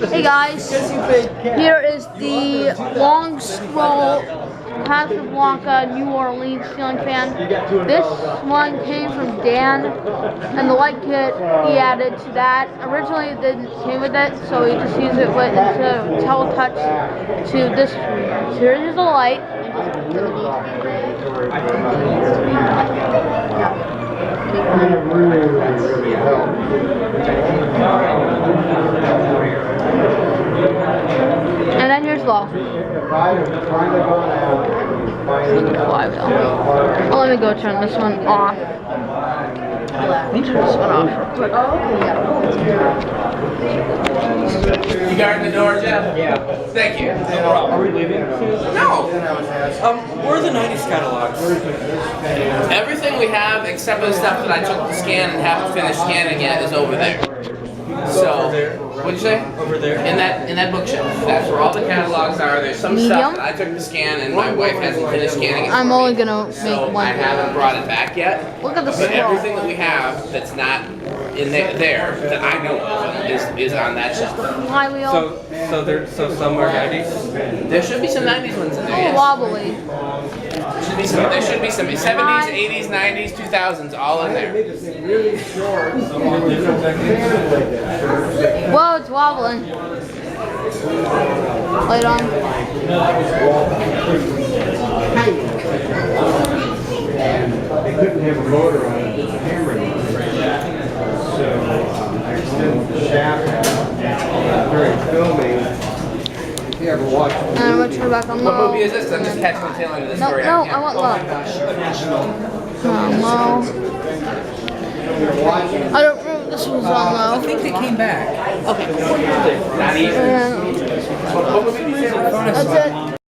Hey guys, here is the long scroll Casablanca New Orleans ceiling fan. This one came from Dan, and the light kit he added to that. Originally it didn't came with it, so he just used it with to teletouch to this screen. So here's the light. And then here's low. Oh, let me go turn this one off. Let me turn this one off real quick. You guarding the door, Jeff? Yeah. Thank you. Are we leaving? No. Where are the 90s catalogs? Everything we have, except for the stuff that I took to scan and haven't finished scanning yet, is over there. So, Over there? what'd you say? Over there? In that bookshelf. That's where all the catalogs are. There's some stuff that I took to scan and my wife hasn't finished scanning it. I'm only gonna make So one. I haven't brought it back yet. Look at the But scroll. everything that we have that's not in there that I know of is on that shelf. Flywheel. So some are 90s? There should be some 90s ones in there. Oh, Yes. wobbly. There should be some 70s, 80s, 90s, 2000s, all in there. Whoa, it's wobbling. Light on. They couldn't have a motor on it, it's a camera. So I extended the shaft during filming. If you ever watch the And I'm gonna turn back on low. What movie is this? I'm just catching the tail end of this No, story. no, I want low. Low. I don't remember this was on I low. think they came back. Not even. And What movie did you say? that's it.